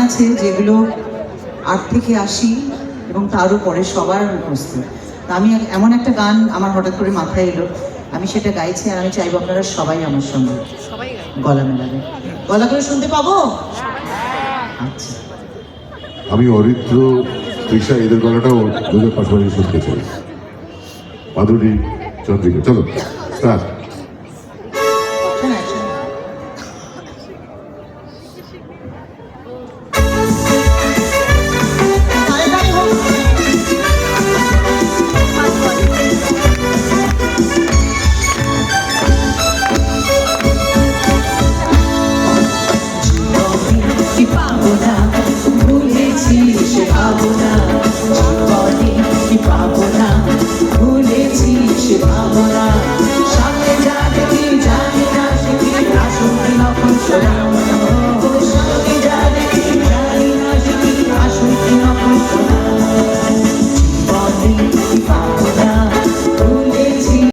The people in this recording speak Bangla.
আছে যেগুলো 8 থেকে 80 এবং তারও পরে সবার মুখস্থ। আমি এমন একটা গান আমার হঠাৎ করে মাথায় এলো, আমি সেটা গাইছি আর আমি চাইবো আপনারা সবাই আমার সঙ্গে গলা মেলাবে। গলা করে শুনতে পাবো? আচ্ছা, আমি অরিত্র, তৃষা এদের গলাটাও দুজন পাশাপাশি শুনতে চাই। মাধুরী, চন্দ্রিকা, চলো স্টার্ট। পাবো না